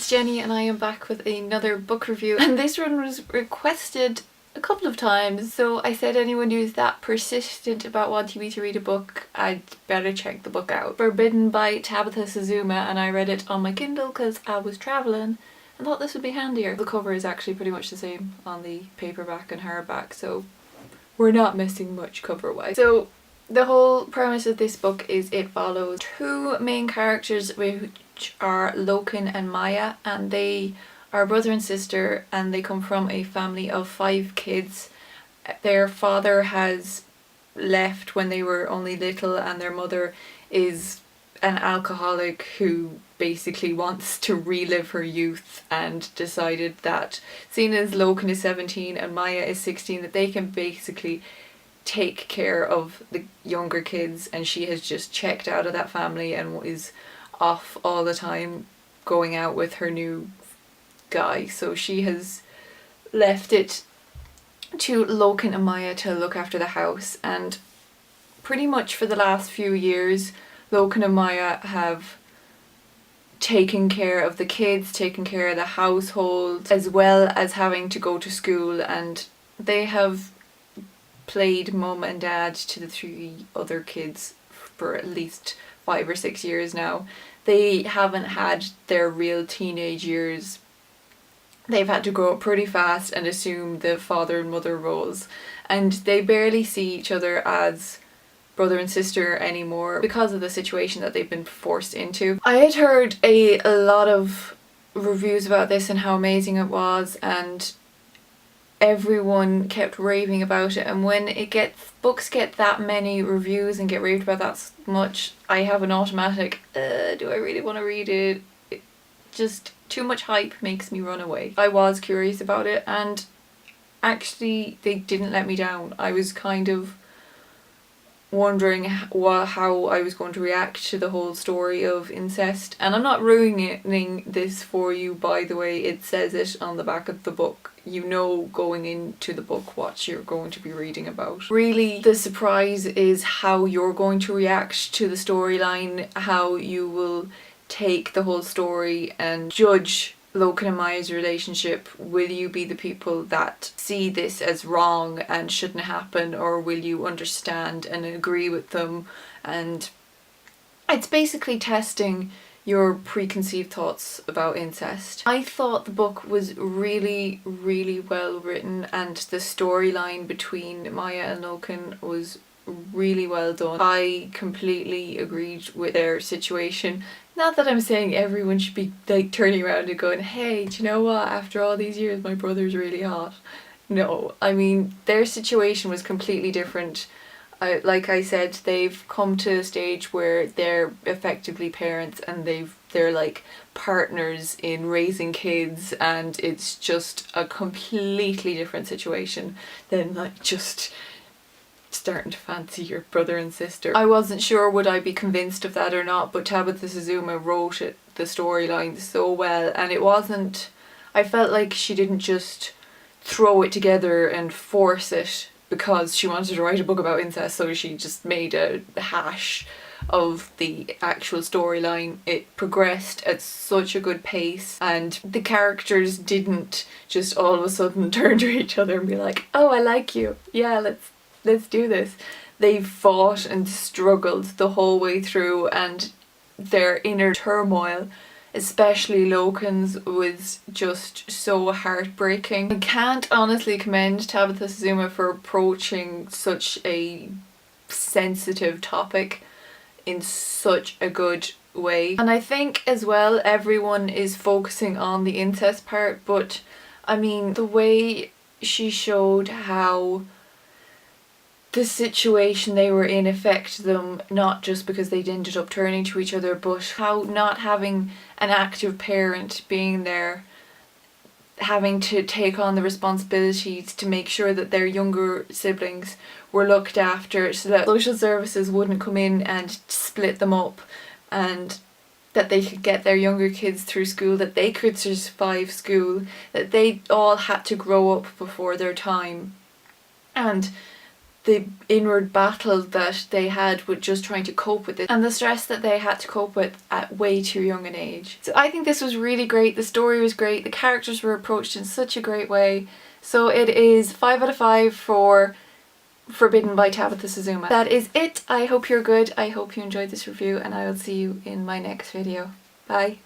it's Jenny and I am back with another book review, and this one was requested a couple of times, so I said anyone who's that persistent about wanting me to read a book, I'd better check the book out. Forbidden by Tabitha Suzuma, and I read it on my Kindle because I was travelling and thought this would be handier. The cover is actually pretty much the same on the paperback and hardback, so we're not missing much cover-wise. So the whole premise of this book is it follows two main characters which are Loken and Maya, and they are brother and sister, and they come from a family of 5 kids. Their father has left when they were only little, and their mother is an alcoholic who basically wants to relive her youth, and decided that seeing as Loken is 17 and Maya is 16 that they can basically take care of the younger kids, and she has just checked out of that family and is off all the time going out with her new guy. So she has left it to Loken and Maya to look after the house, and pretty much for the last few years Loken and Maya have taken care of the kids, taken care of the household, as well as having to go to school, and they have played mum and dad to the 3 other kids for at least 5 or 6 years now. They haven't had their real teenage years. They've had to grow up pretty fast and assume the father and mother roles, and they barely see each other as brother and sister anymore because of the situation that they've been forced into. I had heard a lot of reviews about this and how amazing it was, and everyone kept raving about it, and when books get that many reviews and get raved about that much, I have an automatic do I really want to read it? Just too much hype makes me run away. I was curious about it, and actually they didn't let me down. I was kind of wondering how I was going to react to the whole story of incest, and I'm not ruining this for you, by the way. It says it on the back of the book. You know going into the book what you're going to be reading about. Really, the surprise is how you're going to react to the storyline, how you will take the whole story and judge Loken and Maya's relationship. Will you be the people that see this as wrong and shouldn't happen, or will you understand and agree with them? And it's basically testing your preconceived thoughts about incest. I thought the book was really, really well written, and the storyline between Maya and Loken was really well done. I completely agreed with their situation. Not that I'm saying everyone should be like turning around and going, hey, do you know what, after all these years my brother's really hot. No, I mean their situation was completely different. Like I said, they've come to a stage where they're effectively parents, and they're like partners in raising kids, and it's just a completely different situation than like just starting to fancy your brother and sister. I wasn't sure would I be convinced of that or not, but Tabitha Suzuma wrote the storyline so well, and it wasn't, I felt like she didn't just throw it together and force it because she wanted to write a book about incest, so she just made a hash of the actual storyline. It progressed at such a good pace, and the characters didn't just all of a sudden turn to each other and be like, oh, I like you, yeah, let's do this. They fought and struggled the whole way through, and their inner turmoil, especially Loken's, was just so heartbreaking. I can't honestly commend Tabitha Suzuma for approaching such a sensitive topic in such a good way. And I think as well everyone is focusing on the incest part, but I mean the way she showed how the situation they were in affected them, not just because they'd ended up turning to each other, but how not having an active parent being there, having to take on the responsibilities to make sure that their younger siblings were looked after, so that social services wouldn't come in and split them up, and that they could get their younger kids through school, that they could survive school, that they all had to grow up before their time. And the inward battle that they had with just trying to cope with it and the stress that they had to cope with at way too young an age. So I think this was really great. The story was great. The characters were approached in such a great way. So it is 5 out of 5 for Forbidden by Tabitha Suzuma. That is it. I hope you're good. I hope you enjoyed this review, and I will see you in my next video. Bye.